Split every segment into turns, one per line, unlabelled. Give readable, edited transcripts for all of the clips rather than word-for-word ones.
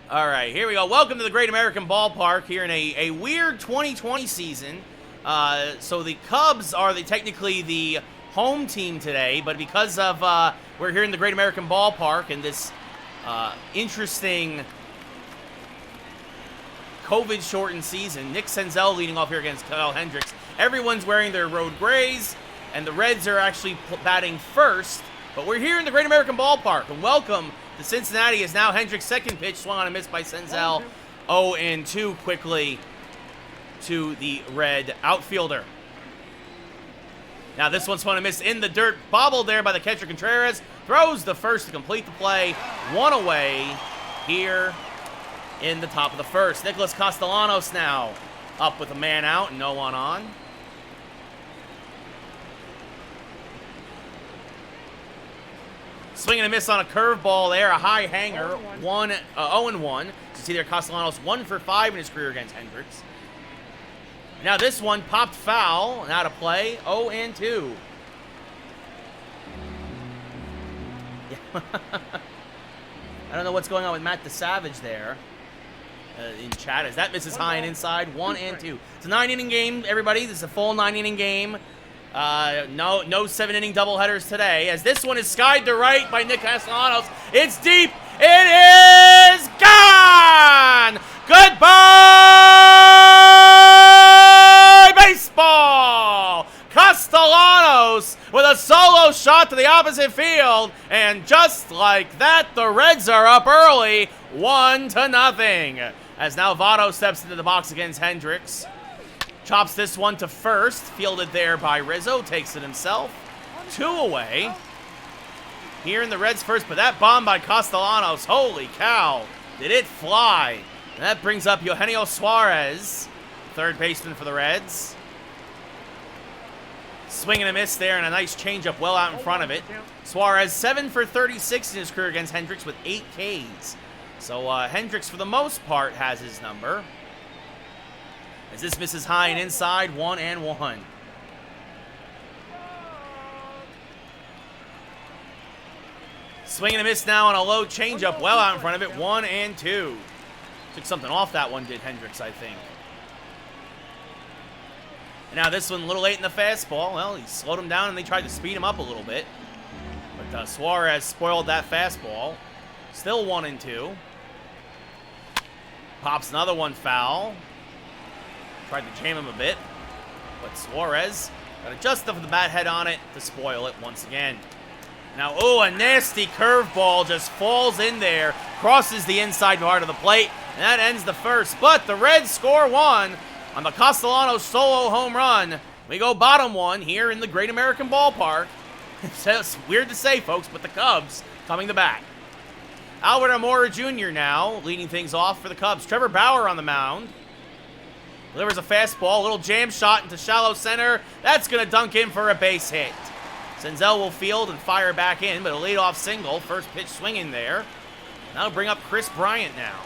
All right, here we go. Welcome to the Great American Ballpark here in a weird 2020 season. So the Cubs are technically the home team today, but because of we're here in the Great American Ballpark and this interesting COVID-shortened season, Nick Senzel leading off here against Kyle Hendricks. Everyone's wearing their road grays, and the Reds are actually batting first. But we're here in the Great American Ballpark, and welcome to Cincinnati is now Hendricks' second pitch, swung on a miss by Senzel. 0-2 quickly to the Red outfielder. Now this one's swung on a miss in the dirt, bobbled there by the catcher Contreras. Throws the first to complete the play. One away here in the top of the first. Nicholas Castellanos now up with a man out and no one on. Swing and a miss on a curveball there, a high hanger, 0-1. You see there, Castellanos 1 for 5 in his career against Hendricks. Now this one popped foul, and out of play, 0-2. I don't know what's going on with Matt the Savage there in chat, as that misses high and inside, 1-2. It's a 9-inning game, everybody. This is a full 9-inning game. No 7-inning doubleheaders today, as this one is skied to right by Nick Castellanos. It's deep. It is gone. Goodbye, baseball. Castellanos with a solo shot to the opposite field, and just like that, the Reds are up early, 1-0. As now Votto steps into the box against Hendricks. Chops this one to first, fielded there by Rizzo, takes it himself. 2 away. Here in the Reds first, but that bomb by Castellanos, holy cow, did it fly. And that brings up Eugenio Suarez, third baseman for the Reds. Swing and a miss there, and a nice changeup well out in front of it. Suarez 7 for 36 in his career against Hendricks with 8 Ks. So Hendricks, for the most part, has his number. As this misses high and inside, 1-1. Swing and a miss now on a low changeup, well out in front of it, 1-2. Took something off that one, did Hendricks, I think. And now this one a little late in the fastball. Well, he slowed him down and they tried to speed him up a little bit. But Suarez spoiled that fastball. Still 1-2. Pops another one foul. Tried to jam him a bit, but Suarez got just enough of the bat head on it to spoil it once again. Now, a nasty curveball just falls in there, crosses the inside part of the plate, and that ends the first. But the Reds score 1 on the Castellanos solo home run. We go bottom 1 here in the Great American Ballpark. It's weird to say, folks, but the Cubs coming to bat. Albert Almora Jr. now leading things off for the Cubs. Trevor Bauer on the mound. Delivers a fastball, a little jam shot into shallow center. That's going to dunk in for a base hit. Senzel will field and fire back in, but a leadoff single. First pitch swinging there. That'll bring up Chris Bryant now.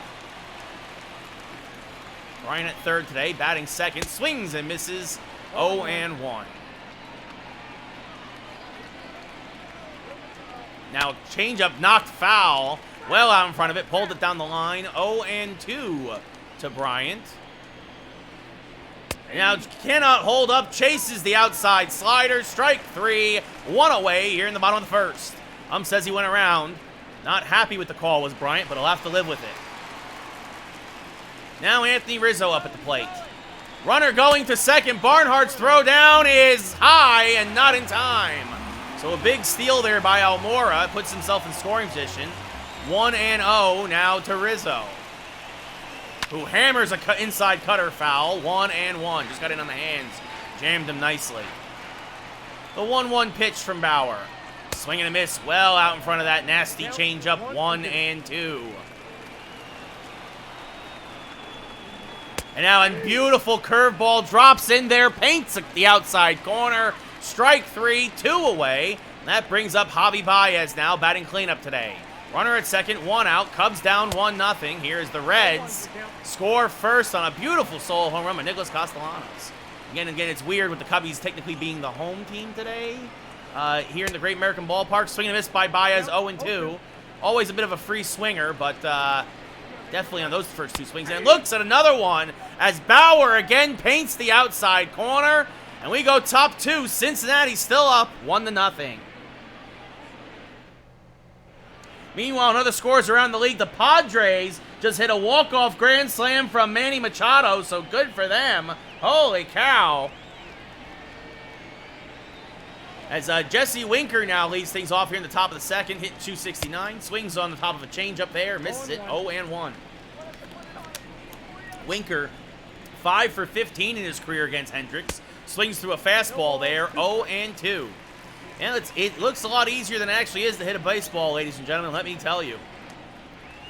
Bryant at third today, batting second. Swings and misses, 0-1. Now changeup knocked foul. Well out in front of it, pulled it down the line. 0-2 to Bryant. Now cannot hold up, chases the outside slider. Strike 3, 1 away here in the bottom of the first. Says he went around. Not happy with the call was Bryant, but he'll have to live with it. Now Anthony Rizzo up at the plate. Runner going to second. Barnhart's throw down is high and not in time. So a big steal there by Almora. Puts himself in scoring position. 1-0 now to Rizzo, who hammers a inside cutter foul. 1-1. Just got it on the hands. Jammed him nicely. The 1-1 pitch from Bauer. Swing and a miss well out in front of that nasty changeup. 1-2. And now a beautiful curveball drops in there. Paints the outside corner. Strike 3, 2 away. And that brings up Javi Baez now batting cleanup today. Runner at second, 1 out. Cubs down 1-0. Here's the Reds. Score first on a beautiful solo home run by Nicholas Castellanos. Again, it's weird with the Cubbies technically being the home team today. Here in the Great American Ballpark. Swing and a miss by Baez, 0-2. Always a bit of a free swinger, but Definitely on those first two swings. And looks at another one as Bauer again paints the outside corner. And we go top two. Cincinnati still up 1-0. Meanwhile, in other scores around the league, the Padres just hit a walk-off grand slam from Manny Machado, so good for them. Holy cow. As Jesse Winker now leads things off here in the top of the second, hit 269. Swings on the top of a changeup there, misses it, 0-1. Winker, 5 for 15 in his career against Hendricks. Swings through a fastball there, 0-2. And it looks a lot easier than it actually is to hit a baseball, ladies and gentlemen, let me tell you.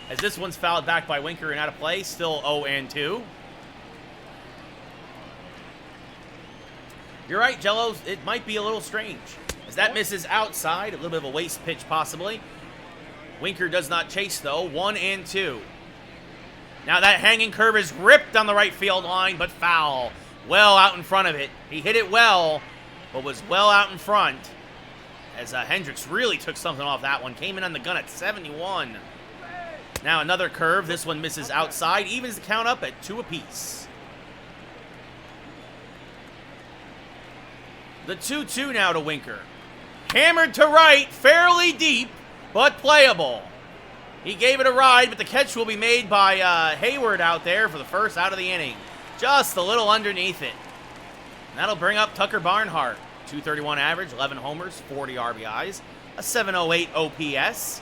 As this one's fouled back by Winker and out of play, still 0-2. You're right, Jello, it might be a little strange. As that misses outside, a little bit of a waste pitch possibly. Winker does not chase though, 1-2. Now that hanging curve is ripped on the right field line, but foul. Well out in front of it. He hit it well, but was well out in front. As Hendricks really took something off that one. Came in on the gun at 71. Now another curve. This one misses outside. Evens the count up at 2 apiece. The 2-2 now to Winker. Hammered to right. Fairly deep, but playable. He gave it a ride, but the catch will be made by Hayward out there for the first out of the inning. Just a little underneath it. And that'll bring up Tucker Barnhart. 231 average, 11 homers, 40 RBIs, a 708 OPS.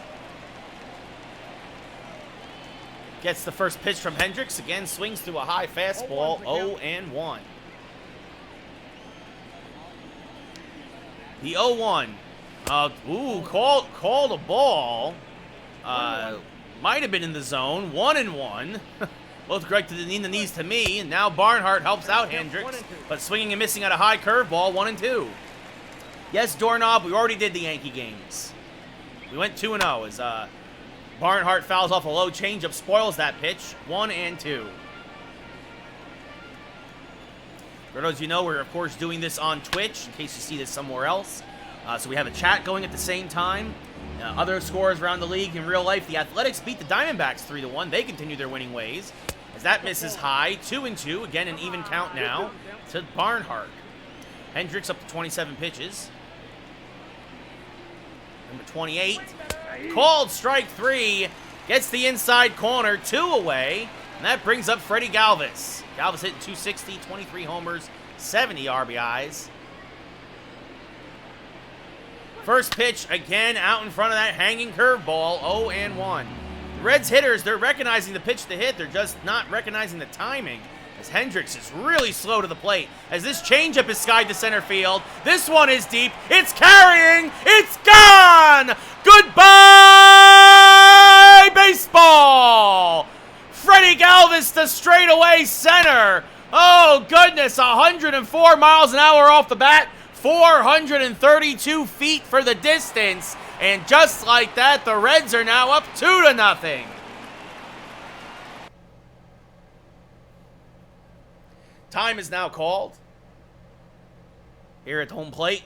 Gets the first pitch from Hendricks. Again, swings through a high fastball, 0-1. The 0-1. Called a ball. Might have been in the zone. 1-1. Both directed in the knees to me, and now Barnhart helps out Hendricks, but swinging and missing at a high curveball, 1-2. Yes, Doorknob, we already did the Yankee games. We went 2-0 as Barnhart fouls off a low changeup, spoils that pitch, 1-2. For those of you know, we're of course doing this on Twitch, in case you see this somewhere else. So we have a chat going at the same time. Other scores around the league in real life, the Athletics beat the Diamondbacks 3-1. They continue their winning ways. As that misses high, 2-2. Again, an even count now to Barnhart. Hendricks up to 27 pitches. Number 28. Called strike 3. Gets the inside corner, 2 away. And that brings up Freddie Galvis. Galvis hitting 260, 23 homers, 70 RBIs. First pitch, again, out in front of that hanging curveball, 0-1. The Reds hitters, they're recognizing the pitch to hit. They're just not recognizing the timing. As Hendricks is really slow to the plate. As this changeup is skied to center field. This one is deep. It's carrying. It's gone. Goodbye, baseball. Freddie Galvis to straightaway center. Oh, goodness. 104 miles an hour off the bat. 432 feet for the distance. And just like that, the Reds are now up 2-0. Time is now called here at home plate.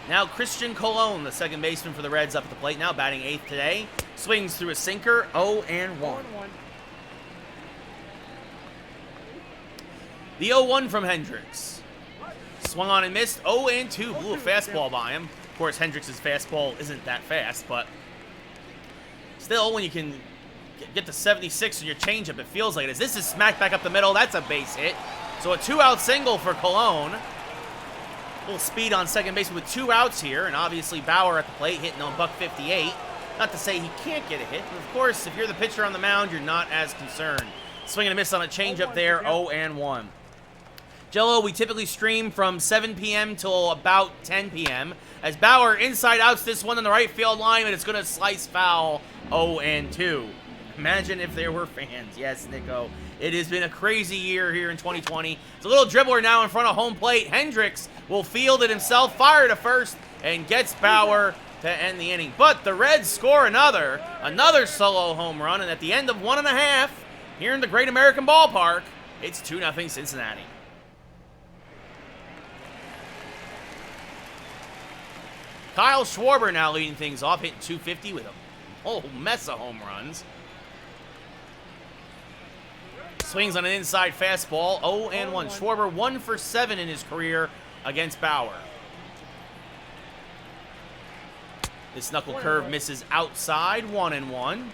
Now Christian Colon, the second baseman for the Reds, up at the plate now, batting 8th today. Swings through a sinker, 0-1. The 0-1 from Hendricks. Swung on and missed, 0-2, blew a fastball by him. Of course, Hendricks' fastball isn't that fast, but still, when you can get to 76 on your changeup, it feels like it is. This is smacked back up the middle. That's a base hit. So a 2-out single for Colon. A little speed on second base with 2 outs here, and obviously Bauer at the plate hitting on $158. Not to say he can't get a hit, but of course, if you're the pitcher on the mound, you're not as concerned. Swing and a miss on a changeup there, 0-1. Jello, we typically stream from 7 p.m. till about 10 p.m. As Bauer inside outs this one on the right field line, and it's going to slice foul, 0-2. Imagine if there were fans. Yes, Nico. It has been a crazy year here in 2020. It's a little dribbler now in front of home plate. Hendricks will field it himself, fire to first, and gets Bauer to end the inning. But the Reds score another solo home run, and at the end of 1.5, here in the Great American Ballpark, it's 2-0 Cincinnati. Kyle Schwarber now leading things off, hitting 250 with a whole mess of home runs. Swings on an inside fastball, 0-1. Schwarber 1 for 7 in his career against Bauer. This knuckle curve misses outside, 1-1.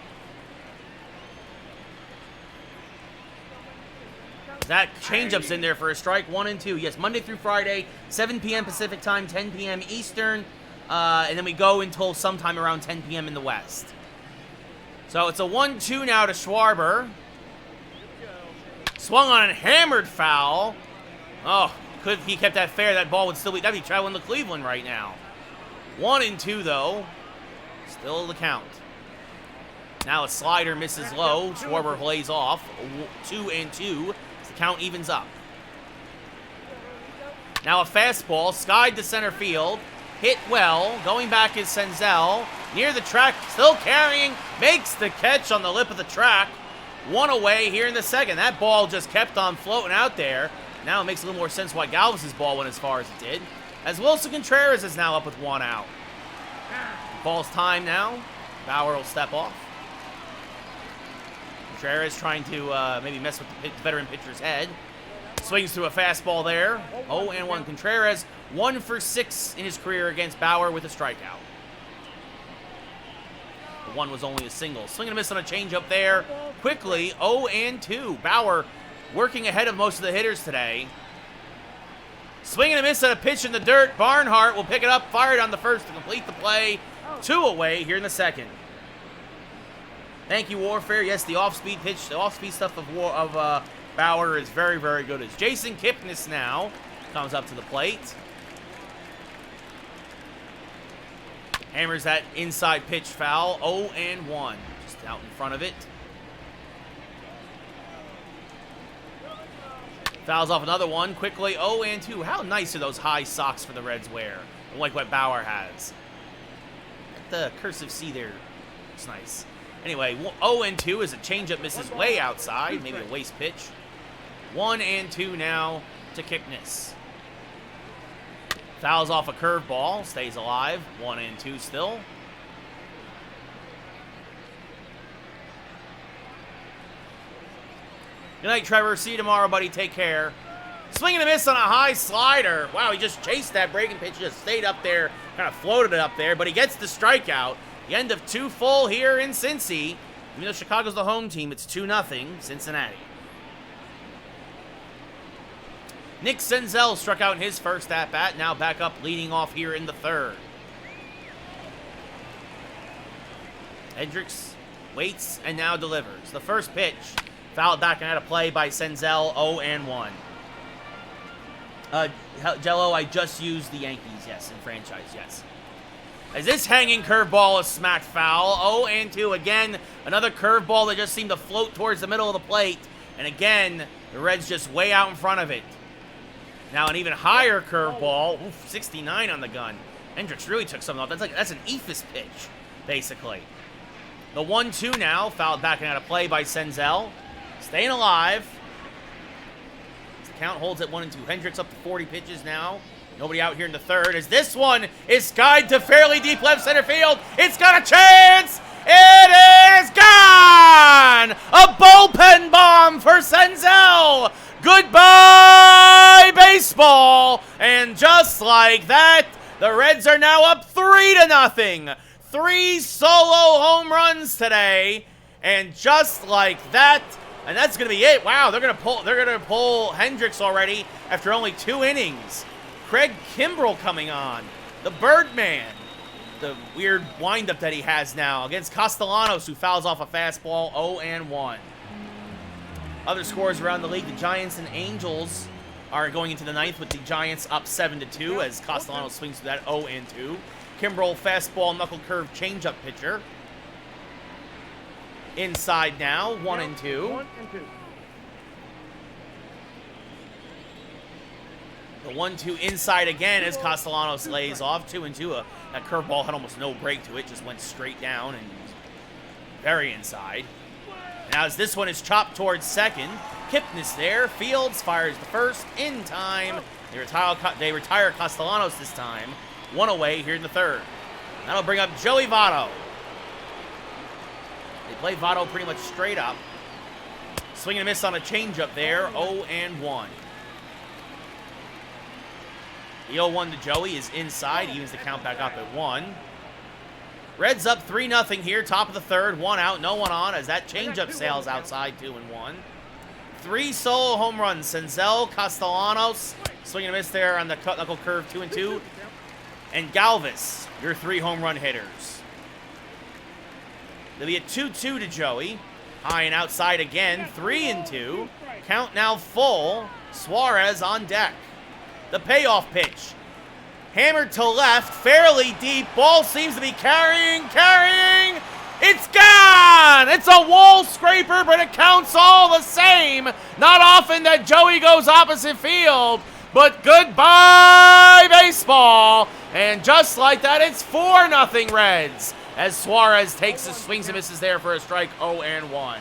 That changeup's in there for a strike, 1-2. Yes, Monday through Friday, 7 p.m. Pacific time, 10 p.m. Eastern. And then we go until sometime around 10 p.m. in the West. So it's a 1-2 now to Schwarber. Swung on and hammered foul. Oh, if he kept that fair, that ball would still be, that'd be traveling to Cleveland right now. 1-2 though. Still the count. Now a slider misses low. Schwarber lays off. 2-2. The count evens up. Now a fastball, skied to center field. Hit well. Going back is Senzel. Near the track, still carrying. Makes the catch on the lip of the track. 1 away here in the second. That ball just kept on floating out there. Now it makes a little more sense why Galvis' ball went as far as it did. As Wilson Contreras is now up with 1 out. Ball's time now. Bauer will step off. Contreras trying to maybe mess with the veteran pitcher's head. Swings through a fastball there. 0-1. Contreras 1 for 6 in his career against Bauer with a strikeout. The 1 was only a single. Swing and a miss on a changeup there. Quickly 0-2. Bauer working ahead of most of the hitters today. Swing and a miss on a pitch in the dirt. Barnhart will pick it up, fired on the first to complete the play. 2 away here in the second. Thank you, Warfare. Yes, the off-speed pitch, the off-speed stuff of Bauer is very, very good. As Jason Kipnis now comes up to the plate. Hammers that inside pitch foul. 0-1. Just out in front of it. Fouls off another one. Quickly 0-2. How nice are those high socks for the Reds wear? Like what Bauer has. The cursive C there. It's nice. Anyway, 0-2 as a changeup misses way outside. Maybe a waste pitch. 1-2 now to Kipnis. Fouls off a curveball. Stays alive. 1-2 still. Good night, Trevor. See you tomorrow, buddy. Take care. Swing and a miss on a high slider. Wow, he just chased that breaking pitch. Just stayed up there. Kind of floated it up there. But he gets the strikeout. The end of 2 full here in Cincy. Even though Chicago's the home team, it's 2-0 Cincinnati. Nick Senzel struck out in his first at-bat. Now back up leading off here in the third. Hendricks waits and now delivers. The first pitch. Fouled back and out of play by Senzel. 0-1. Jello, I just used the Yankees, yes, in franchise, yes. As this hanging curveball is smacked foul. 0-2 again. Another curveball that just seemed to float towards the middle of the plate. And again, the Reds just way out in front of it. Now an even higher curveball. 69 on the gun. Hendricks really took something off. That's an ephus pitch, basically. The 1-2 now, fouled back and out of play by Senzel. Staying alive. The count holds at 1-2. Hendricks up to 40 pitches now. Nobody out here in the third, as this one is skied to fairly deep left center field. It's got a chance. It is gone. A bullpen bomb for Senzel. Goodbye, baseball. And just like that, the Reds are now up 3-0. 3 solo home runs today. And just like that, and that's going to be it. Wow, they're going to pull Hendricks already after only 2 innings. Craig Kimbrell coming on. The Birdman. The weird windup that he has now against Castellanos, who fouls off a fastball. 0-1. Other scores around the league. The Giants and Angels are going into the 9th with the Giants up 7-2 as Castellanos swings through that 0-2. Kimbrell, fastball, knuckle curve, changeup pitcher. Inside now, 1-2. The 1-2 inside again as Castellanos lays off. 2-2. That curveball had almost no break to it. Just went straight down and very inside. Now as this one is chopped towards second. Kipnis there. Fields fires the first in time. They retire Castellanos this time. One away here in the third. That'll bring up Joey Votto. They play Votto pretty much straight up. Swing and a miss on a changeup there. 0-1. The 0-1 to Joey is inside. Evens the count back up at 1. Reds up 3-0 here. Top of the third. One out. No one on as that changeup sails outside 2-1. 3 solo home runs. Senzel, Castellanos. Swing and a miss there on the cut knuckle curve 2-2. And Galvis, your 3 home run hitters. There'll be a 2-2 to Joey. High and outside again. 3-2. Count now full. Suarez on deck. The payoff pitch. Hammered to left, fairly deep. Ball seems to be carrying. It's gone! It's a wall scraper, but it counts all the same. Not often that Joey goes opposite field, but goodbye baseball. And just like that, it's 4-0 Reds as Suarez takes the swings and misses there for a strike. 0-1.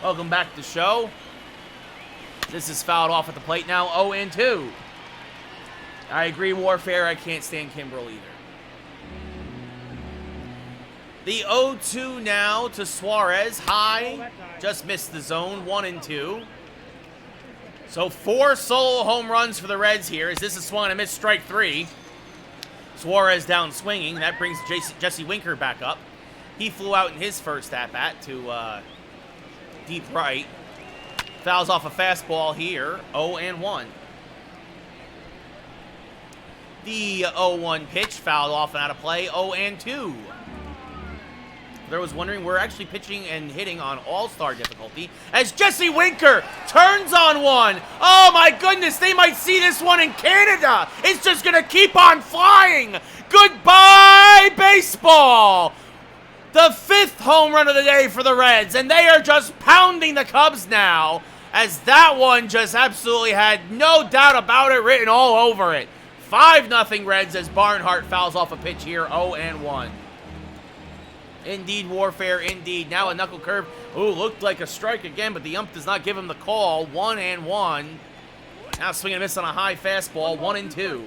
Welcome back to the show. This is fouled off at the plate now. 0-2. I agree, Warfare. I can't stand Kimbrel either. The 0-2 now to Suarez. High. Just missed the zone. 1-2. So 4 solo home runs for the Reds here. As this is swung and a miss, strike 3. Suarez down swinging. That brings Jesse Winker back up. He flew out in his first at-bat to deep right. Fouls off a fastball here. 0-1. The 0-1 pitch fouled off and out of play. 0-2. There was wondering, we're actually pitching and hitting on all-star difficulty as Jesse Winker turns on one. Oh my goodness, they might see this one in Canada. It's just going to keep on flying. Goodbye, baseball. The 5th home run of the day for the Reds, and they are just pounding the Cubs now as that one just absolutely had no doubt about it written all over it. 5-0 Reds as Barnhart fouls off a pitch here. 0-1. Indeed, Warfare, indeed. Now a knuckle curve. Ooh, looked like a strike again, but the ump does not give him the call. 1-1. Now swing and miss on a high fastball. 1-2.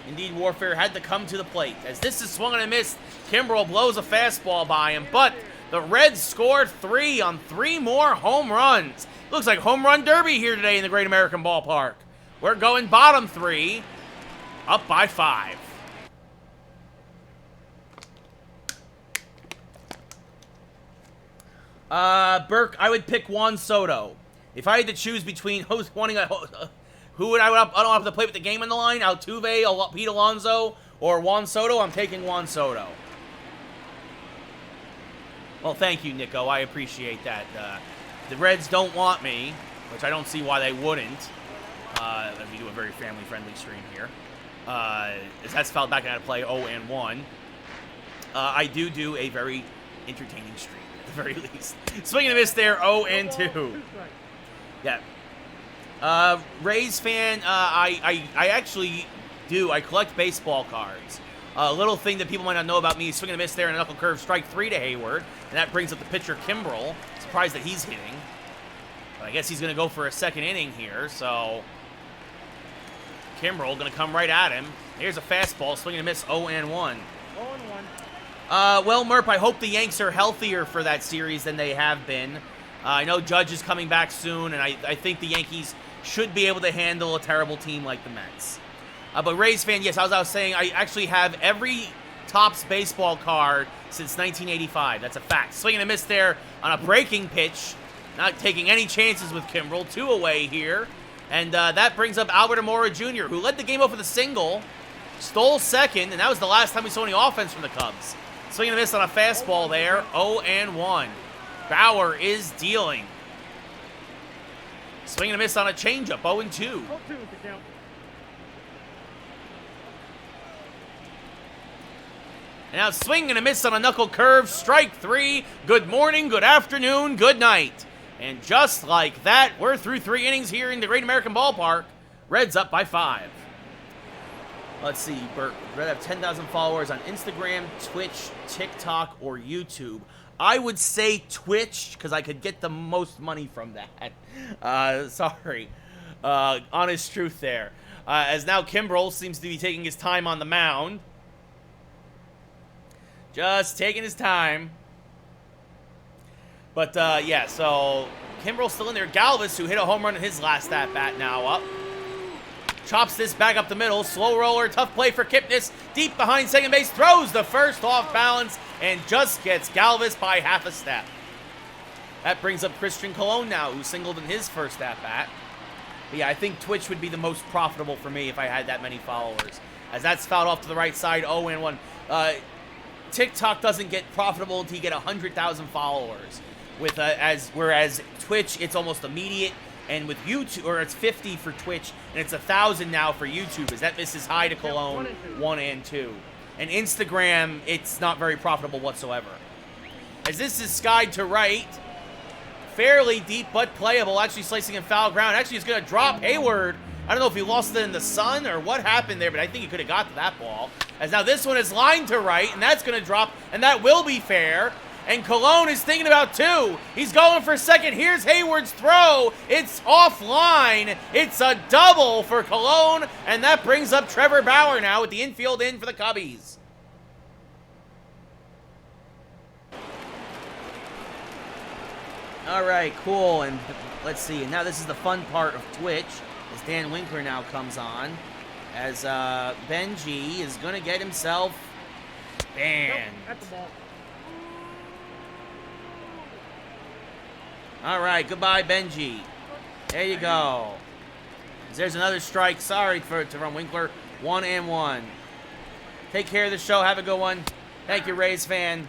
Indeed, Warfare had to come to the plate. As this is swung and a miss, Kimbrel blows a fastball by him, but the Reds scored 3 on 3 more home runs. Looks like home run derby here today in the Great American Ballpark. We're going bottom 3, up by 5. Burke, I would pick Juan Soto. If I had to choose between who would I don't have to play with the game on the line, Altuve, Pete Alonso, or Juan Soto, I'm taking Juan Soto. Well, thank you, Nico. I appreciate that. The Reds don't want me, which I don't see why they wouldn't. Let me do a very family-friendly stream here. That's fouled back out of play, 0-1. I do a very entertaining stream, at the very least. Swing and a miss there, 0-2. Yeah. Rays fan, I actually do. I collect baseball cards. A little thing that people might not know about me, swing and a miss there and a knuckle curve, strike 3 to Hayward. And that brings up the pitcher, Kimbrel. Surprised that he's hitting. But I guess he's going to go for a second inning here, so Kimbrel going to come right at him. Here's a fastball, swing and a miss, 0-1. 0-1. Well, Murph, I hope the Yanks are healthier for that series than they have been. I know Judge is coming back soon, and I think the Yankees should be able to handle a terrible team like the Mets. But Rays fan, yes, as I was saying, I actually have every Topps baseball card since 1985. That's a fact. Swing and a miss there on a breaking pitch. Not taking any chances with Kimbrel. 2 away here. And that brings up Albert Amora Jr., who led the game off with a single, stole second, and that was the last time we saw any offense from the Cubs. Swing and a miss on a fastball there. 0-1. Bauer is dealing. Swing and a miss on a changeup. 0-2. And now swing and a miss on a knuckle curve. Strike 3. Good morning, good afternoon, good night. And just like that, we're through 3 innings here in the Great American Ballpark. Reds up by 5. Let's see, Bert. Would rather have 10,000 followers on Instagram, Twitch, TikTok, or YouTube? I would say Twitch, because I could get the most money from that. Sorry. Honest truth there. as now Kimbrel seems to be taking his time on the mound. Just taking his time. But, yeah, so Kimbrel's still in there. Galvis, who hit a home run in his last at-bat, now up. Chops this back up the middle. Slow roller, tough play for Kipnis. Deep behind second base, throws the first off balance, and just gets Galvis by half a step. That brings up Christian Colon now, who singled in his first at-bat. But yeah, I think Twitch would be the most profitable for me if I had that many followers. As that's fouled off to the right side, 0-1. TikTok doesn't get profitable until you get 100,000 followers. Whereas Twitch, it's almost immediate. And with YouTube, or it's 50 for Twitch, and it's 1,000 now for YouTube, as that misses high to Cologne, 1 and 2. And Instagram, it's not very profitable whatsoever. As this is skied to right, fairly deep but playable, actually slicing in foul ground. Actually, he's going to drop Hayward. I don't know if he lost it in the sun or what happened there, but I think he could have got to that ball. As now this one is lined to right, and that's going to drop, and that will be fair. And Colon is thinking about 2. He's going for second. Here's Hayward's throw. It's offline. It's a double for Colon, and that brings up Trevor Bauer now with the infield in for the Cubbies. All right, cool. And let's see. And now this is the fun part of Twitch, as Dan Winkler now comes on, as Benji is going to get himself banned.
Nope, at the ball.
All right, goodbye, Benji. There you go. There's another strike. Sorry to run Winkler. 1-1. Take care of the show. Have a good one. Thank you, Rays fan.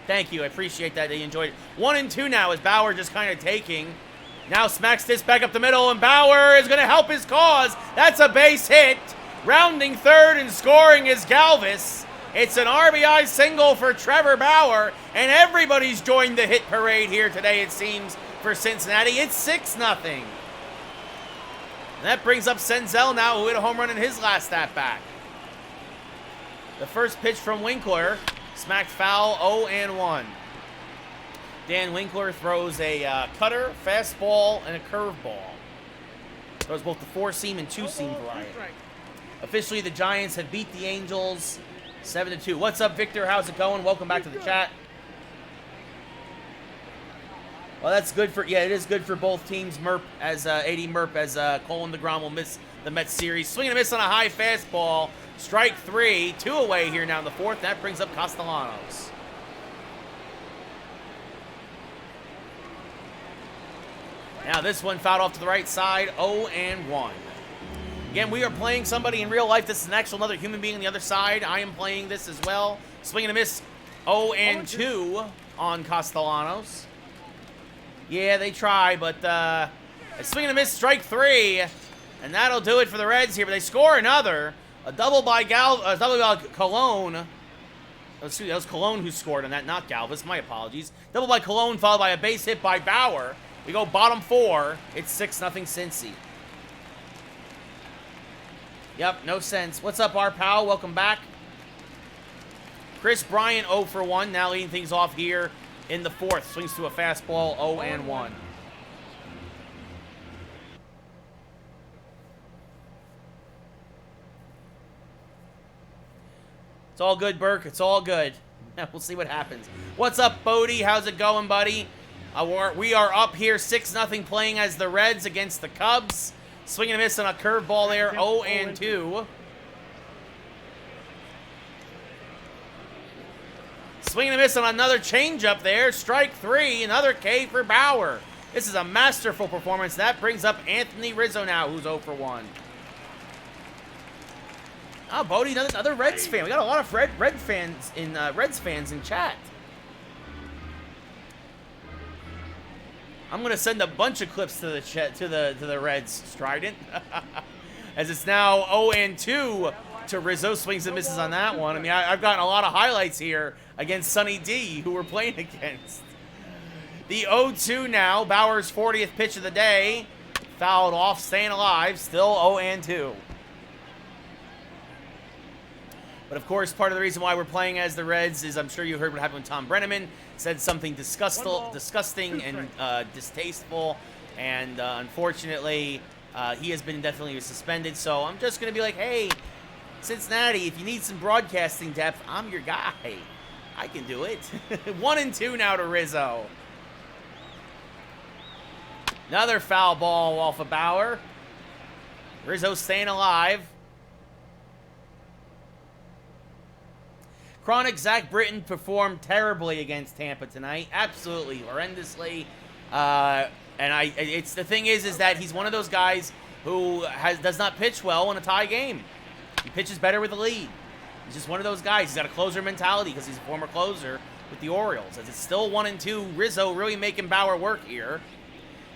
Thank you. I appreciate that you enjoyed it. 1-2 now as Bauer just kind of taking. Now smacks this back up the middle, and Bauer is going to help his cause. That's a base hit. Rounding third and scoring is Galvis. It's an RBI single for Trevor Bauer, and everybody's joined the hit parade here today, it seems, for Cincinnati. It's 6-0. And that brings up Senzel now, who hit a home run in his last at-bat. The first pitch from Winkler, smacked foul, 0-1. Dan Winkler throws a cutter, fastball, and a curveball. Throws both the four-seam and two-seam variety. Officially, the Giants have beat the Angels 7-2. What's up, Victor? How's it going? Welcome back to the chat. Well, that's good for, yeah, it is good for both teams. Merp as 80 Merp as Colin DeGrom will miss the Mets series. Swing and a miss on a high fastball. Strike 3. 2 away here now in the fourth. That brings up Castellanos. Now this one fouled off to the right side. 0-1. Again, we are playing somebody in real life. This is an actual another human being on the other side. I am playing this as well. Swing and a miss. 0-2 on Castellanos. Yeah, they try, but a swing and a miss, strike 3. And that'll do it for the Reds here. But they score another. A double by Colon. Excuse me, that was Colon who scored on that, not Galvis. My apologies. Double by Colon, followed by a base hit by Bauer. We go bottom 4. It's 6-0 Cincy. Yep, no sense. What's up, our pal? Welcome back. Chris Bryant 0 for 1. Now leading things off here in the fourth. Swings to a fastball, 0-1. It's all good, Burke. It's all good. We'll see what happens. What's up, Bodie? How's it going, buddy? We are up here 6-0 playing as the Reds against the Cubs. Swing and a miss on a curveball there, 0-2. Swing and a miss on another changeup there, strike 3, another K for Bauer. This is a masterful performance. That brings up Anthony Rizzo now, who's 0 for 1. Oh, Bodie, another Reds fan. We got a lot of Reds fans in chat. I'm gonna send a bunch of clips to the chat to the Reds Strident, as it's now 0-2 to Rizzo. Swings and misses on that one. I mean, I've gotten a lot of highlights here against Sonny D, who we're playing against. The 0-2 now. Bauer's 40th pitch of the day, fouled off, staying alive. Still 0-2. But of course, part of the reason why we're playing as the Reds is I'm sure you heard what happened with Tom Brenneman. Said something disgusting and distasteful, and unfortunately, He has been definitely suspended, so I'm just going to be like, hey, Cincinnati, if you need some broadcasting depth, I'm your guy. I can do it. 1-2 now to Rizzo. Another foul ball off of Bauer. Rizzo staying alive. Chronic Zach Britton performed terribly against Tampa tonight. Absolutely, horrendously. It's the thing is that he's one of those guys who does not pitch well in a tie game. He pitches better with the lead. He's just one of those guys. He's got a closer mentality because he's a former closer with the Orioles. As it's still 1-2, Rizzo really making Bauer work here.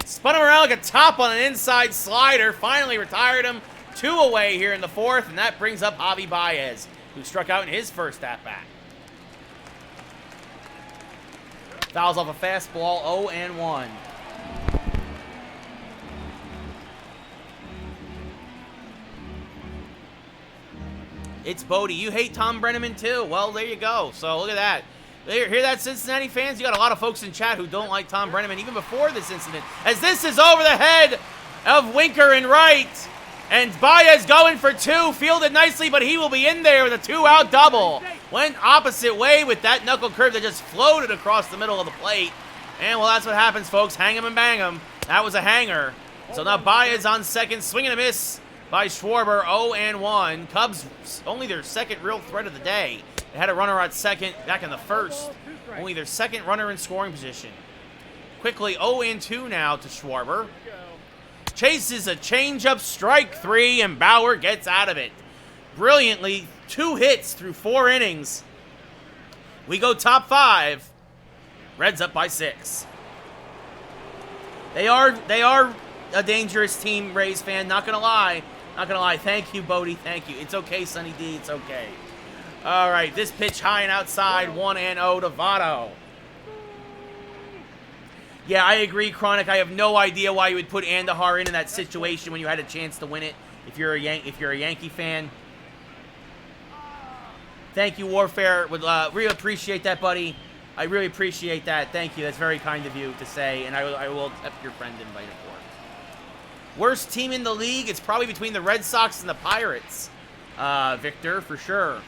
Spun him around like a top on an inside slider. Finally retired him. 2 away here in the 4th, and that brings up Javi Baez, who struck out in his first at-bat. Fouls off a fastball, 0-1. It's Bodie. You hate Tom Brenneman too. Well, there you go. So look at that. Hear that, Cincinnati fans? You got a lot of folks in chat who don't like Tom Brenneman even before this incident. As this is over the head of Winker and right. And Baez going for 2. Fielded nicely, but he will be in there with a 2-out double. Went opposite way with that knuckle curve that just floated across the middle of the plate. And, well, that's what happens, folks. Hang 'em and bang 'em. That was a hanger. So now Baez on second. Swing and a miss by Schwarber. 0-1. Cubs, only their second real threat of the day. They had a runner at second back in the first. Only their second runner in scoring position. Quickly, 0-2 now to Schwarber. Chases a changeup, strike 3, and Bauer gets out of it. Brilliantly, 2 hits through 4 innings. We go top 5. Reds up by 6. They are a dangerous team, Rays fan. Not gonna lie. Not gonna lie. Thank you, Bodie. Thank you. It's okay, Sonny D. It's okay. All right, this pitch high and outside, 1-0 to Votto. Yeah, I agree, Chronic. I have no idea why you would put Andahar in that situation when you had a chance to win it. If you're a Yankee fan. Thank you, Warfare. Would really appreciate that, buddy. I really appreciate that. Thank you. That's very kind of you to say, and I will accept your friend invite for it. Worst team in the league? It's probably between the Red Sox and the Pirates, Victor, for sure.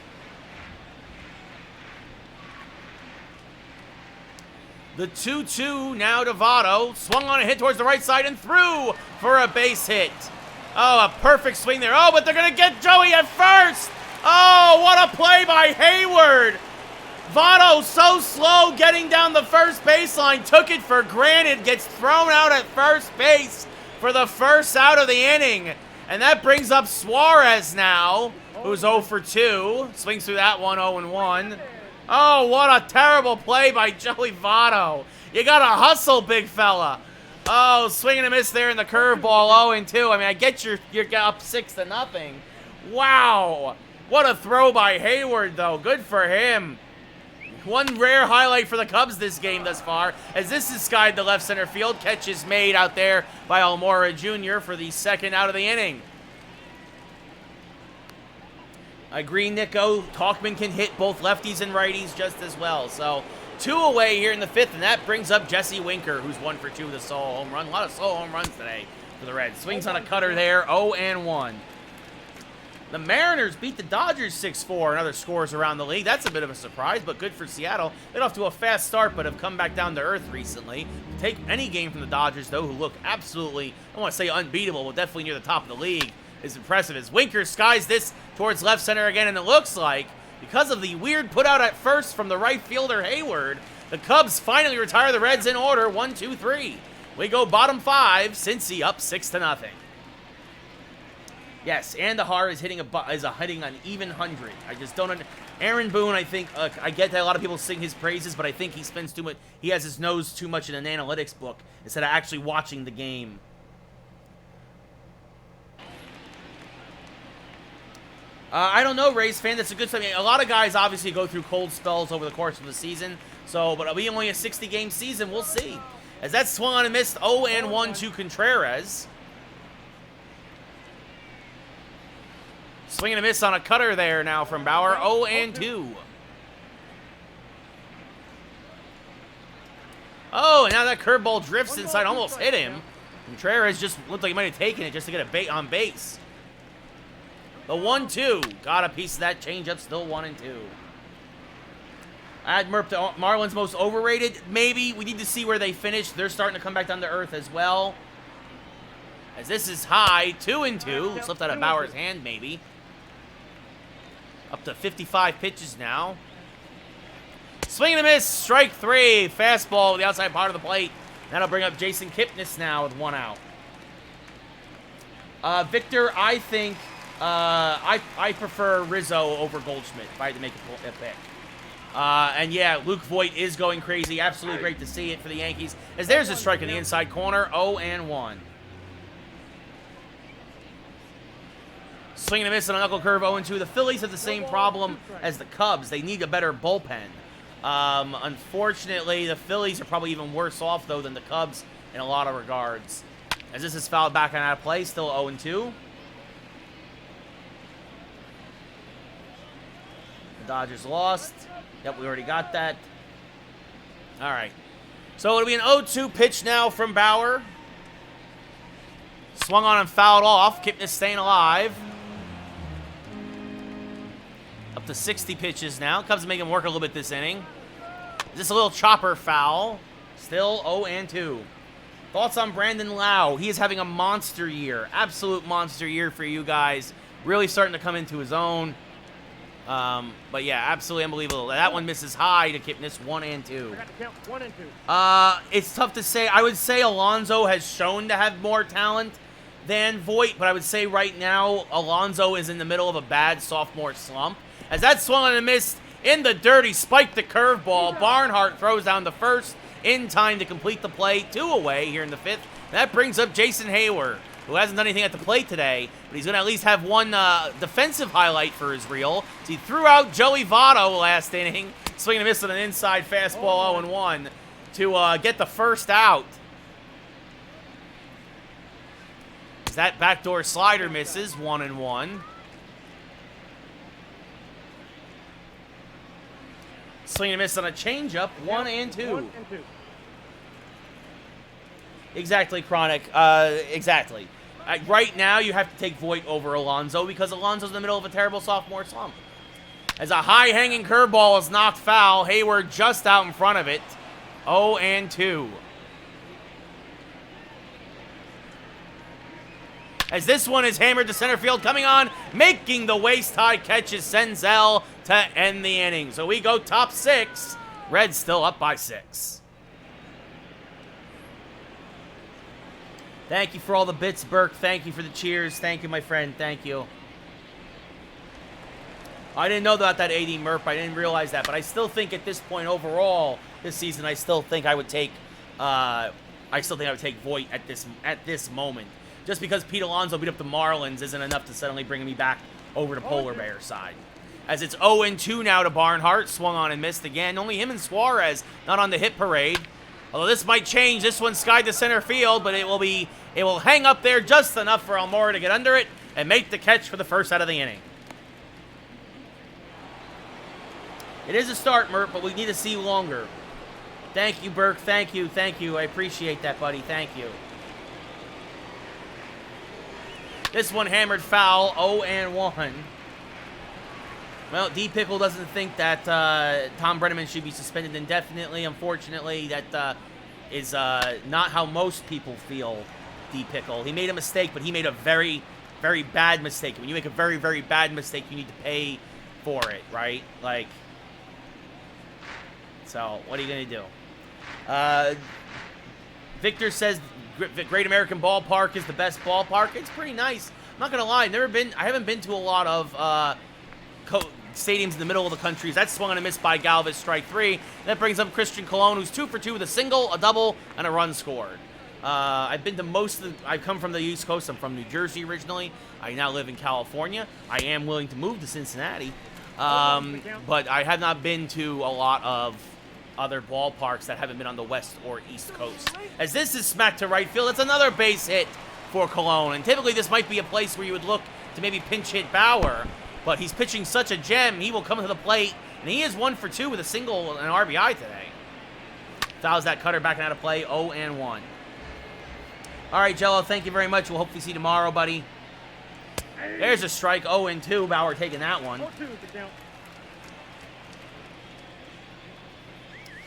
The 2-2 now to Votto. Swung on a hit towards the right side and threw for a base hit. Oh, a perfect swing there. Oh, but they're going to get Joey at first. Oh, what a play by Hayward. Votto so slow getting down the first baseline. Took it for granted. Gets thrown out at first base for the first out of the inning. And that brings up Suarez now, who's 0 for 2. Swings through that one, 0-1. Oh, what a terrible play by Joey Votto. You got to hustle, big fella. Oh, swing and a miss there in the curveball, 0-2. I mean, I get you're up 6-0. Wow. What a throw by Hayward, though. Good for him. One rare highlight for the Cubs this game thus far, as this is skied to left center field. Catch is made out there by Almora Jr. for the second out of the inning. I agree, Nico. Talkman can hit both lefties and righties just as well. So 2 away here in the 5th, and that brings up Jesse Winker, who's 1 for 2 with a solo home run. A lot of solo home runs today for the Reds. Swings on a cutter there, 0-1. The Mariners beat the Dodgers 6-4 and other scores around the league. That's a bit of a surprise, but good for Seattle. They're off to a fast start, but have come back down to earth recently. Take any game from the Dodgers, though, who look absolutely, I don't want to say unbeatable, but definitely near the top of the league. Is impressive as Winker skies this towards left center again, and it looks like, because of the weird put out at first from the right fielder Hayward, the Cubs finally retire the Reds in order, 1-2-3. We go bottom 5, Cincy up 6-0. Yes, Andahar is hitting an even 100. I just don't Aaron Boone, I think, I get that a lot of people sing his praises, but I think he spends too much, he has his nose too much in an analytics book instead of actually watching the game. I don't know, Rays fan. That's a good thing. A lot of guys obviously go through cold spells over the course of the season. So, but we only a 60-game season. We'll see. As that swung on and missed, 0-1 to Contreras. Swing and a miss on a cutter there now from Bauer. 0-2. Oh, and now that curveball drifts inside. Almost hit him. Contreras just looked like he might have taken it just to get a bait on base. The 1-2. Got a piece of that changeup, still 1-2. Add Merp to Marlins most overrated. Maybe. We need to see where they finish. They're starting to come back down to earth as well. As this is high. 2-2. Slipped out of Bauer's hand, maybe. Up to 55 pitches now. Swing and a miss. Strike 3. Fastball with the outside part of the plate. That'll bring up Jason Kipnis now with 1 out. Victor, I think I prefer Rizzo over Goldschmidt if I had to make a pick. And yeah, Luke Voit is going crazy. Absolutely great to see it for the Yankees. As there's a strike in the inside corner. 0-1. Swing and a miss on a knuckle curve. 0-2. The Phillies have the same problem as the Cubs. They need a better bullpen. Unfortunately, the Phillies are probably even worse off, though, than the Cubs in a lot of regards. As this is fouled back and out of play. Still 0-2. The Dodgers lost. Yep, we already got that. All right. So it'll be an 0-2 pitch now from Bauer. Swung on and fouled off. Kipnis staying alive. Up to 60 pitches now. Cubs make him work a little bit this inning. Just a little chopper foul. Still 0-2. Thoughts on Brandon Lau? He is having a monster year. Absolute monster year for you guys. Really starting to come into his own. But yeah, absolutely unbelievable. That one misses high to Kipnis. 1-2.
I got to count 1 and 2.
It's tough to say. I would say Alonso has shown to have more talent than Voit, but I would say right now Alonso is in the middle of a bad sophomore slump. As that swung and missed in the dirty, spiked the curveball. Barnhart throws down the first in time to complete the play. 2 away here in the 5th. That brings up Jason Hayward, who hasn't done anything at the plate today, but he's going to at least have one defensive highlight for his reel. So he threw out Joey Votto last inning, swinging and missing an inside fastball 0-1 to get the first out. As that backdoor slider misses, 1-1. Swing and miss on a changeup, 1-2.
1 and 2.
Exactly, Chronic. Exactly. Right now, you have to take Voit over Alonso because Alonso's in the middle of a terrible sophomore slump. As a high-hanging curveball is knocked foul, Hayward just out in front of it. 0-2. As this one is hammered to center field, coming on, making the waist-high catch is Senzel to end the inning. So we go top 6. Reds still up by 6. Thank you for all the bits, Burke. Thank you for the cheers. Thank you, my friend. Thank you. I didn't know about that 80 Murph. I didn't realize that, but I still think at this point overall this season, I still think I would take Voit at this moment. Just because Pete Alonso beat up the Marlins isn't enough to suddenly bring me back over to Polar Bear side. As it's 0-2 now to Barnhart. Swung on and missed again. Only him and Suarez not on the hit parade. Although this might change. This one skied to center field, but it will hang up there just enough for Almora to get under it and make the catch for the first out of the inning. It is a start, Mert, but we need to see longer. Thank you, Burke. Thank you. Thank you. I appreciate that, buddy. Thank you. This one hammered foul, 0-1. Well, D. Pickle doesn't think that Tom Brenneman should be suspended indefinitely. Unfortunately, that is not how most people feel, D. Pickle. He made a mistake, but he made a very, very bad mistake. When you make a very, very bad mistake, you need to pay for it, right? Like, so what are you going to do? Victor says Great American Ballpark is the best ballpark. It's pretty nice. I'm not going to lie. I haven't been to a lot of stadiums in the middle of the country. That swung and a miss by Galvis, strike 3. That brings up Christian Colon, who's 2 for 2 with a single, a double, and a run scored. I've been to I've come from the East Coast. I'm from New Jersey originally. I now live in California. I am willing to move to Cincinnati. But I have not been to a lot of other ballparks that haven't been on the West or East Coast. As this is smacked to right field, it's another base hit for Cologne. And typically this might be a place where you would look to maybe pinch hit Bauer, but he's pitching such a gem, he will come to the plate, and he is 1 for 2 with a single and an RBI today. Fouls that cutter back and out of play, 0-1. All right, Jello, thank you very much. We'll hopefully see you tomorrow, buddy. There's a strike. 0-2. Bauer taking that one.
4-2 the count.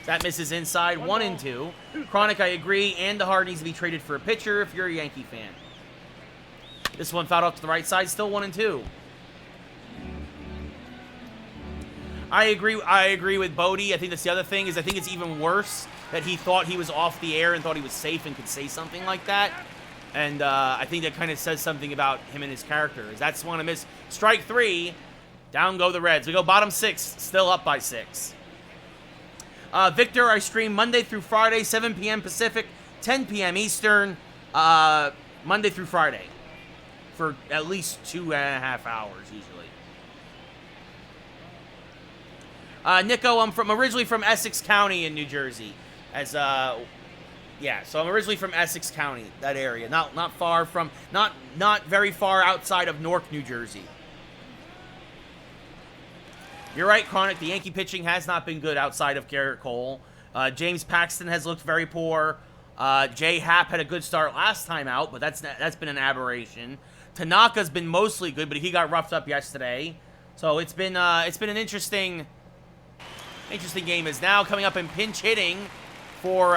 That misses inside. 1-2. Chronic, I agree. And DeHart needs to be traded for a pitcher if you're a Yankee fan. This one fouled off to the right side. Still 1-2. I agree with Bodie. I think that's the other thing, is I think it's even worse that he thought he was off the air and thought he was safe and could say something like that. And I think that kind of says something about him and his character. That's one to miss. Strike 3. Down go the Reds. We go bottom 6. Still up by 6. Victor, I stream Monday through Friday, 7 p.m. Pacific, 10 p.m. Eastern, Monday through Friday. For at least 2.5 hours, usually. Nico, I'm originally from Essex County in New Jersey. Yeah, so I'm originally from Essex County, that area. Not very far outside of Newark, New Jersey. You're right, Chronic. The Yankee pitching has not been good outside of Garrett Cole. James Paxton has looked very poor. Jay Happ had a good start last time out, but that's been an aberration. Tanaka's been mostly good, but he got roughed up yesterday. So it's been an interesting game. Is now coming up in pinch hitting for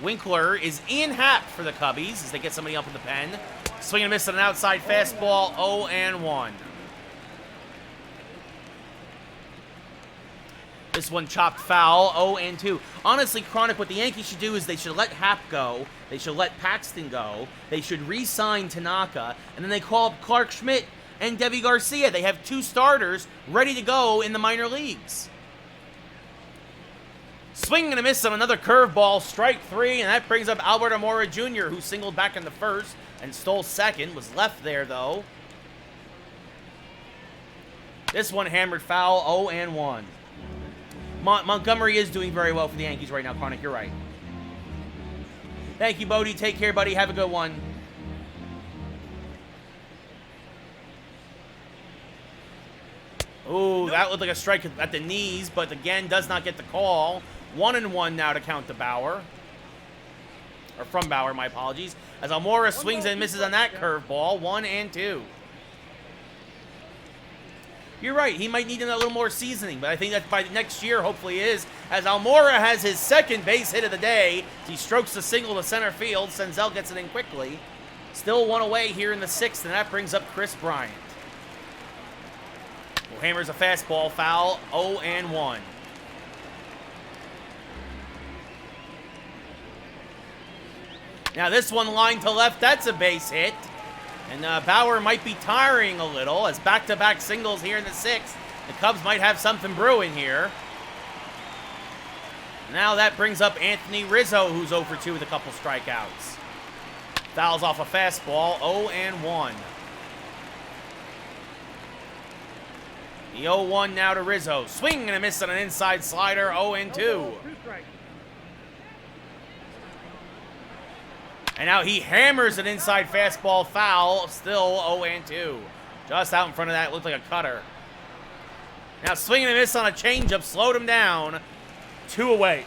Winkler is Ian Happ for the Cubbies as they get somebody up in the pen. Swing and miss on an outside fastball, 0-1. This one chopped foul, 0-2. Honestly, Chronic, what the Yankees should do is they should let Happ go. They should let Paxton go. They should re-sign Tanaka. And then they call up Clark Schmidt and Debbie Garcia. They have 2 starters ready to go in the minor leagues. Swing and a miss on another curveball, strike 3, and that brings up Albert Amora Jr., who singled back in the first and stole second. Was left there, though. This one hammered foul, 0-1. Montgomery is doing very well for the Yankees right now, Chronic. You're right. Thank you, Bodie. Take care, buddy. Have a good one. Ooh, that looked like a strike at the knees, but again, does not get the call. 1-1 now to count to Bauer. Or from Bauer, my apologies. As Almora swings and misses on that curveball. 1-2. You're right. He might need a little more seasoning, but I think that by next year, hopefully is. As Almora has his second base hit of the day. He strokes the single to center field. Senzel gets it in quickly. Still 1 away here in the 6th, and that brings up Chris Bryant. Who hammers a fastball foul, 0-1. Now this one line to left, that's a base hit. And Bauer might be tiring a little as back-to-back singles here in the 6th. The Cubs might have something brewing here. Now that brings up Anthony Rizzo, who's 0 for 2 with a couple strikeouts. Fouls off a fastball, 0-1. The 0-1 now to Rizzo. Swing and a miss on an inside slider, 0-2. And now he hammers an inside fastball foul, still 0-2. Just out in front of that, looked like a cutter. Now swinging and a miss on a changeup, slowed him down. 2 away.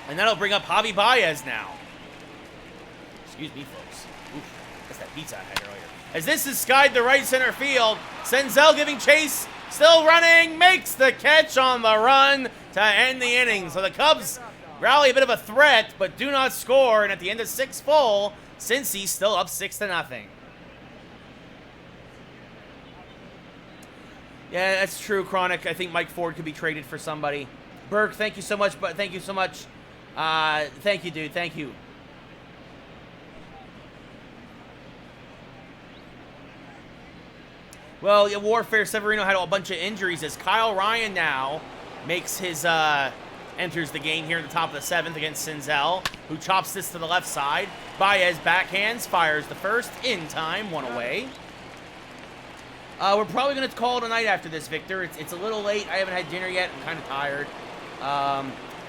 And that'll bring up Javi Baez now. Excuse me, folks. Oof, that's that pizza I had earlier. As this is skied to right center field, Senzel giving chase, still running, makes the catch on the run to end the inning. So the Cubs rally a bit of a threat, but do not score. And at the end of 6 full, Cincy's still up 6-0. Yeah, that's true, Chronic. I think Mike Ford could be traded for somebody. Burke, thank you so much. But thank you so much. Thank you, dude. Thank you. Well, yeah, Warfare Severino had a bunch of injuries as Kyle Ryan now makes his enters the game here in the top of the 7th against Senzel, who chops this to the left side. Baez backhands, fires the first in time, 1 away. We're probably going to call it a night after this, Victor. It's a little late. I haven't had dinner yet. I'm kind of tired.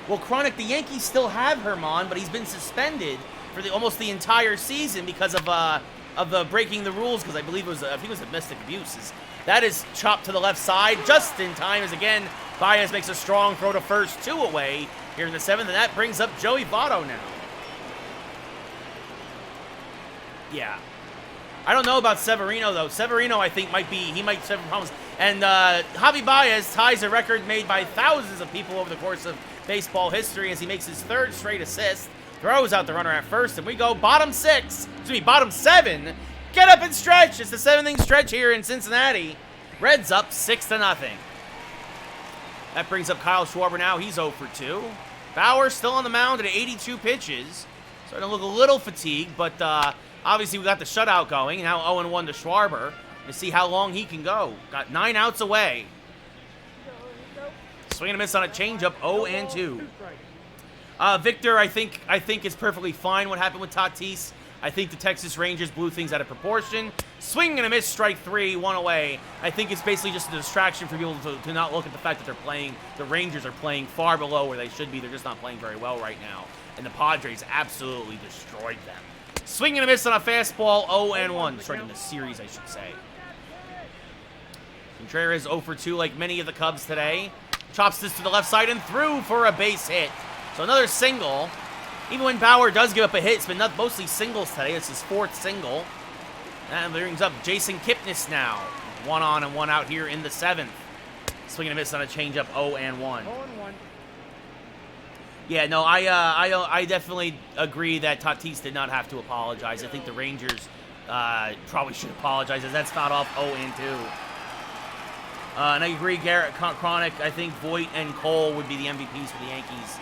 Well, Chronic, the Yankees still have Herman, but he's been suspended for almost the entire season because of the breaking the rules, because I believe it was domestic abuse. That is chopped to the left side just in time as, again, Baez makes a strong throw to first, 2 away here in the 7th, and that brings up Joey Votto now. Yeah. I don't know about Severino, though. Severino, I think, he might suffer problems. And Javi Baez ties a record made by thousands of people over the course of baseball history as he makes his 3rd straight assist, throws out the runner at first, and we go bottom 7. Get up and stretch. It's the 7th-inning stretch here in Cincinnati. Reds up 6-0. That brings up Kyle Schwarber now. He's 0 for 2. Bauer still on the mound at 82 pitches. Starting to look a little fatigued, but obviously we got the shutout going. Now 0-1 to Schwarber to see how long he can go. Got 9 outs away. Swing and a miss on a changeup, 0-2. Victor, I think is perfectly fine what happened with Tatis. I think the Texas Rangers blew things out of proportion. Swing and a miss, strike 3, 1 away. I think it's basically just a distraction for people to not look at the fact that the Rangers are playing far below where they should be. They're just not playing very well right now. And the Padres absolutely destroyed them. Swing and a miss on a fastball, 0-1. Destroyed in the series, I should say. Contreras 0 for 2 like many of the Cubs today. Chops this to the left side and through for a base hit. So another single. Even when Bauer does give up a hit, it's been mostly singles today. It's his 4th single. And brings up Jason Kipnis now. 1 on and 1 out here in the 7th. Swing and a miss on a changeup, 0-1. Yeah, no, I definitely agree that Tatis did not have to apologize. I think the Rangers probably should apologize as that's fouled off 0-2. And I agree, Garrett Chronic. I think Voit and Cole would be the MVPs for the Yankees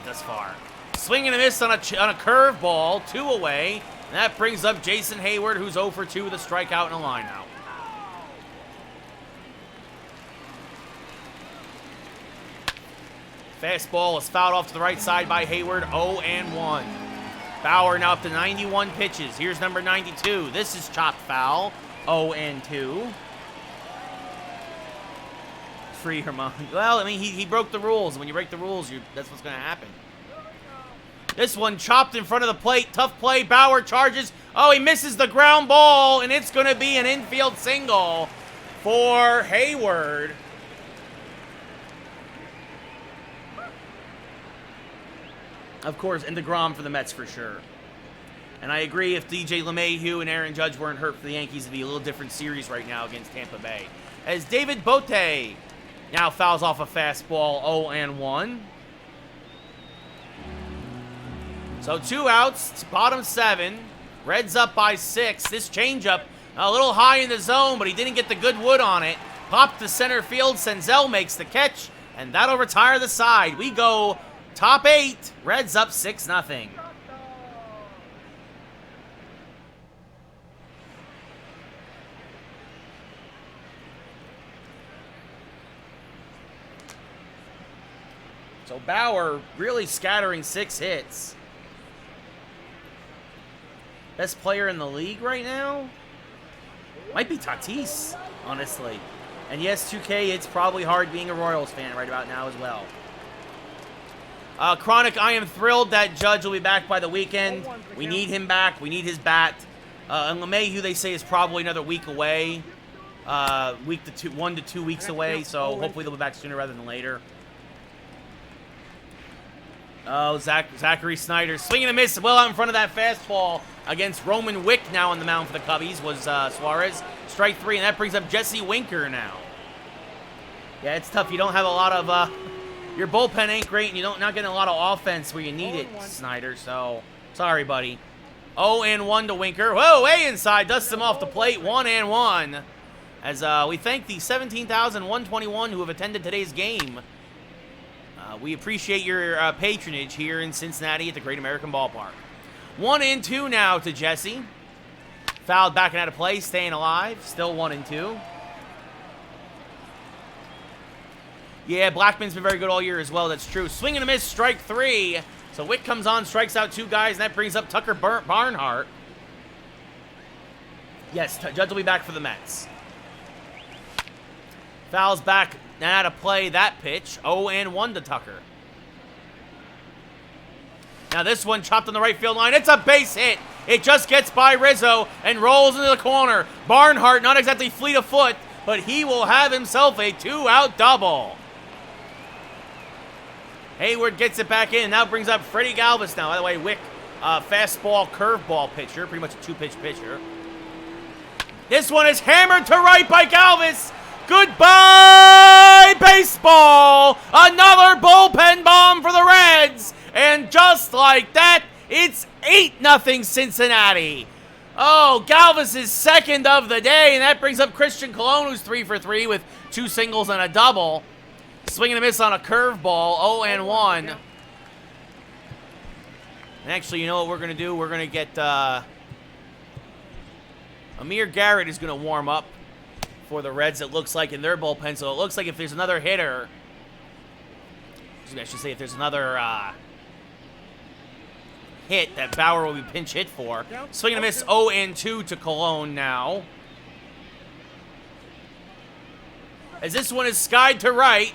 thus far. Swing and a miss on a curveball, 2 away. And that brings up Jason Hayward, who's 0 for 2 with a strikeout and a lineout. Fastball is fouled off to the right side by Hayward, 0-1. Bauer now up to 91 pitches. Here's number 92. This is chopped foul, 0-2. Free Herman. Well, I mean, he broke the rules. When you break the rules, that's what's going to happen. This one chopped in front of the plate. Tough play. Bauer charges. Oh, he misses the ground ball, and it's going to be an infield single for Hayward. Of course, and DeGrom for the Mets for sure. And I agree, if DJ LeMahieu and Aaron Judge weren't hurt for the Yankees, it'd be a little different series right now against Tampa Bay. As David Bote now fouls off a fastball, 0-1. So 2 outs, bottom 7. Reds up by 6. This changeup a little high in the zone, but he didn't get the good wood on it. Popped to center field. Senzel makes the catch, and that'll retire the side. We go top 8. Reds up 6-0. So Bauer really scattering 6 hits. Best player in the league right now? Might be Tatis, honestly. And yes, 2K, it's probably hard being a Royals fan right about now as well. Chronic, I am thrilled that Judge will be back by the weekend. We need him back. We need his bat. And LeMahieu, they say, is probably another week away. 1 to 2 weeks away, so hopefully they'll be back sooner rather than later. Oh, Zachary Snyder swinging a miss well out in front of that fastball against Roman Wick now on the mound for the Cubbies was Suarez. Strike 3, and that brings up Jesse Winker now. Yeah, it's tough. You don't have a lot of your bullpen ain't great, and you're not getting a lot of offense where you need it, Snyder. So sorry, buddy. 0-1 to Winker. Whoa, way inside, dusts him off the plate. 1-1. As we thank the 17,121 who have attended today's game. We appreciate your patronage here in Cincinnati at the Great American Ballpark. 1-2 now to Jesse. Fouled back and out of play, staying alive. Still 1-2. Yeah, Blackman's been very good all year as well. That's true. Swing and a miss, strike 3. So Wick comes on, strikes out 2 guys, and that brings up Tucker Barnhart. Yes, Judge will be back for the Mets. Fouls back and out of play that pitch. 0-1 to Tucker. Now this one chopped on the right field line. It's a base hit. It just gets by Rizzo and rolls into the corner. Barnhart, not exactly fleet of foot, but he will have himself a 2-out double. Hayward gets it back in. Now brings up Freddie Galvis now. By the way, Wick fastball, curveball pitcher. Pretty much a two-pitch pitcher. This one is hammered to right by Galvis. Goodbye, baseball! Another bullpen bomb for the Reds. And just like that, it's 8-0 Cincinnati. Oh, Galvis' second of the day, and that brings up Christian Colon, who's 3 for 3 with 2 singles and a double. Swing and a miss on a curveball, 0-1. And actually, you know what we're going to do? We're going to get Amir Garrett is going to warm up for the Reds, it looks like, in their bullpen. So it looks like if there's another hitter, I should say if there's another hit that Bauer will be pinch hit for. Swing and a miss, 0-2 to Colon now. As this one is skied to right.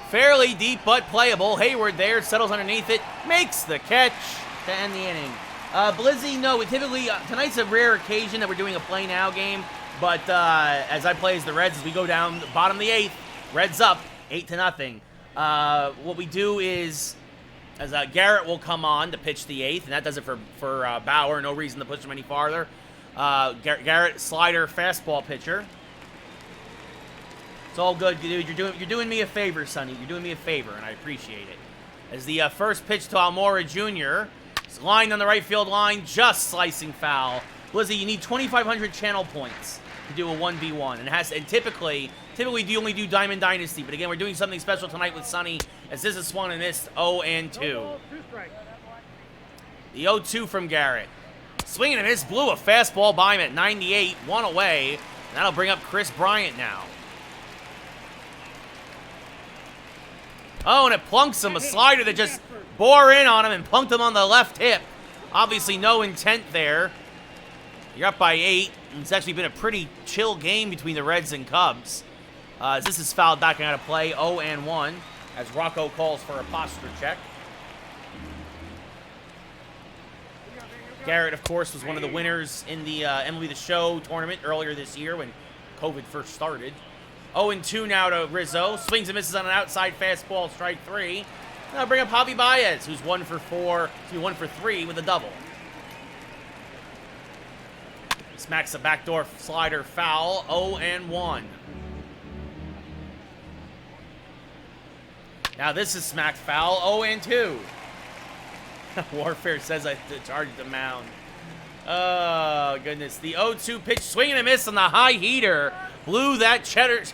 Fairly deep, but playable. Hayward there, settles underneath it, makes the catch to end the inning. Blizzy, no, we typically, tonight's a rare occasion that we're doing a play now game, but as I play as the Reds, as we go down the bottom of the 8th, Reds up, 8-0. What we do is, as Garrett will come on to pitch the 8th, and that does it for Bauer, no reason to push him any farther. Garrett, slider, fastball pitcher. It's all good, dude. You're doing me a favor, Sonny. You're doing me a favor, and I appreciate it. As the first pitch to Almora Jr. It's lined on the right field line, just slicing foul. Blizzy, you need 2,500 channel points to do a 1v1, and typically you only do Diamond Dynasty. But again, we're doing something special tonight with Sonny, as this is swung and missed, 0-2. The 0-2 from Garrett. Swing and a miss, blew a fastball by him at 98, one away. And that'll bring up Chris Bryant now. Oh, and it plunks him, a slider that just bore in on him and plunked him on the left hip. Obviously no intent there. You're up by 8. And it's actually been a pretty chill game between the Reds and Cubs. As this is fouled back out of play, 0-1, as Rocco calls for a posture check. Garrett, of course, was one of the winners in the MLB The Show tournament earlier this year when COVID first started. 0-2 now to Rizzo. Swings and misses on an outside fastball, strike 3. Now bring up Javi Baez, who's 1 for 3 with a double. Smacks a backdoor slider foul, 0-1. Now this is smacked foul, 0-2. Warfare says I charged the mound. Oh, goodness. The 0-2 pitch, swing and a miss on the high heater. Blew that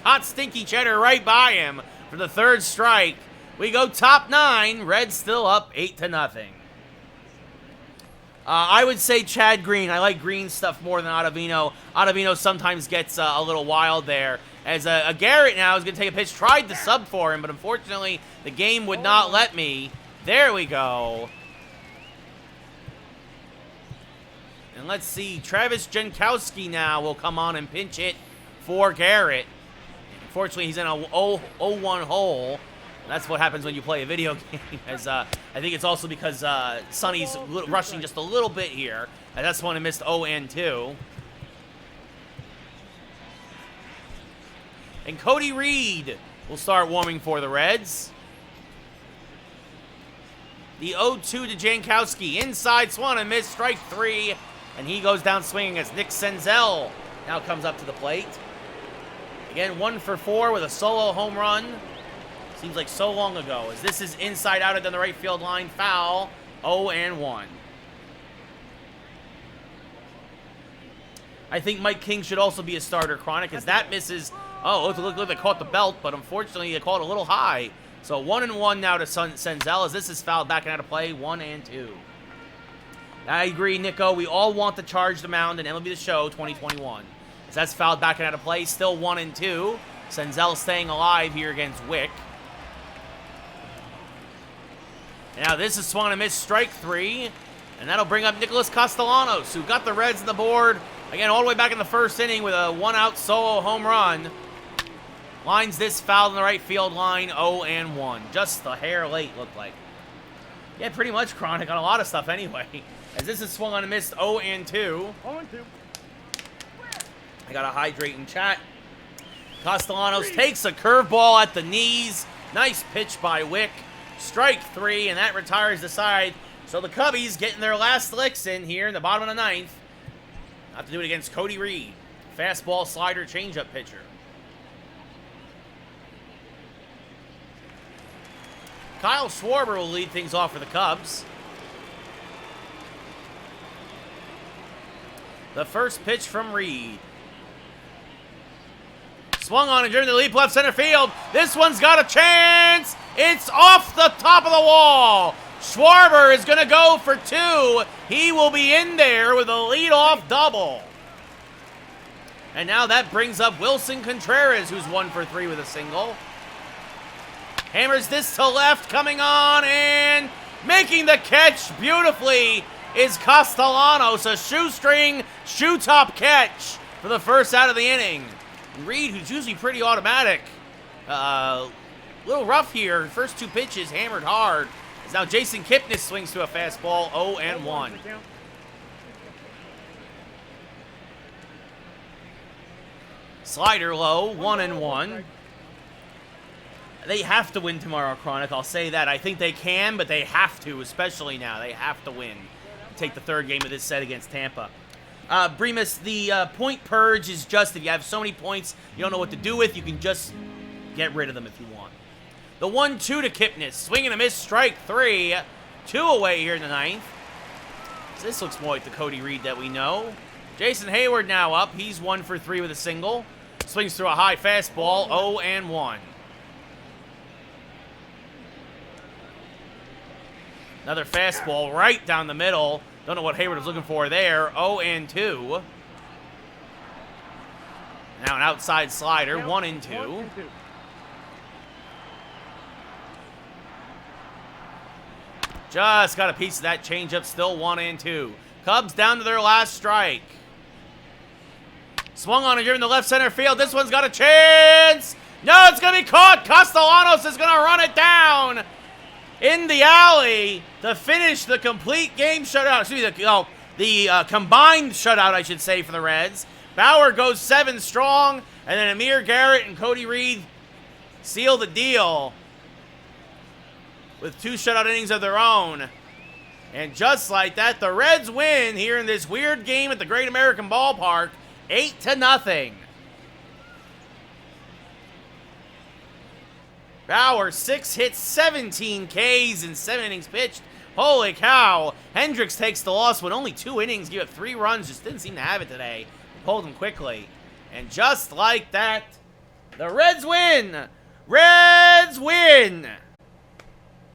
hot, stinky cheddar right by him for the 3rd strike. We go top 9. Reds still up 8-0. I would say Chad Green. I like Green stuff more than Ottavino. Ottavino sometimes gets a little wild there. As a Garrett now is going to take a pitch. Tried to sub for him, but unfortunately the game would not let me. There we go. And let's see. Travis Jankowski now will come on and pinch hit for Garrett. Unfortunately, he's in a 0-1 hole. That's what happens when you play a video game. As I think it's also because Sonny's rushing just a little bit here. And that's one he missed 0-2. And Cody Reed will start warming for the Reds. The 0-2 to Jankowski. Inside, swung and missed, strike 3. And he goes down swinging as Nick Senzel now comes up to the plate. Again, 1 for 4 with a solo home run. Seems like so long ago, as this is inside out down the right field line. Foul, 0-1. I think Mike King should also be a starter, Chronic, as that misses. Oh, it looked like they caught the belt, but unfortunately they caught it a little high. So 1-1 now to Senzel, as this is fouled back and out of play, 1-2. I agree, Nico. We all want to charge the mound in MLB The Show 2021. As that's fouled back and out of play, still 1-2. Senzel staying alive here against Wick. Now this is swung and missed, strike 3. And that'll bring up Nicholas Castellanos, who got the Reds on the board, again, all the way back in the 1st inning with a 1-out solo home run. Lines this foul in the right field line, 0-1. Just a hair late, looked like. Yeah, pretty much, Chronic, on a lot of stuff anyway. As this is swung on and missed, 0-2.
0-2.
I got to hydrate in chat. Castellanos takes a curveball at the knees. Nice pitch by Wick. Strike 3, and that retires the side. So the Cubbies getting their last licks in here in the bottom of the ninth. Have to do it against Cody Reed. Fastball, slider, changeup pitcher. Kyle Schwarber will lead things off for the Cubs. The first pitch from Reed. Swung on and driven to the leap left center field. This one's got a chance. It's off the top of the wall. Schwarber is going to go for 2. He will be in there with a leadoff double. And now that brings up Wilson Contreras, who's 1 for 3 with a single. Hammers this to left, coming on, and making the catch beautifully is Castellanos. A shoestring, shoe-top catch for the first out of the inning. And Reed, who's usually pretty automatic, little rough here. First 2 pitches hammered hard. As now Jason Kipnis swings to a fastball, 0-1. Slider low, 1-1. They have to win tomorrow, Chronic. I'll say that. I think they can, but they have to, especially now. They have to win. Take the 3rd game of this set against Tampa. Bremus, the point purge is just if you have so many points you don't know what to do with, you can just get rid of them if you want. The 1-2 to Kipnis. Swing and a miss, strike 3. 2 away here in the 9th. So this looks more like the Cody Reed that we know. Jason Hayward now up. He's 1 for 3 with a single. Swings through a high fastball, 0-1. Another fastball right down the middle. Don't know what Hayward was looking for there. 0-2. Now an outside slider, 1-2. Just got a piece of that changeup, still 1-2. Cubs down to their last strike. Swung on and driven to left center field. This one's got a chance. No, it's going to be caught. Castellanos is going to run it down in the alley to finish the complete game shutout. Excuse me, the combined shutout, I should say, for the Reds. Bauer goes 7 strong, and then Amir Garrett and Cody Reed seal the deal with 2 shutout innings of their own. And just like that, the Reds win here in this weird game at the Great American Ballpark, 8-0. Bauer, 6 hits, 17 Ks in 7 innings pitched. Holy cow. Hendricks takes the loss with only 2 innings. Gave up 3 runs. Just didn't seem to have it today. Pulled him quickly. And just like that, the Reds win. Reds win.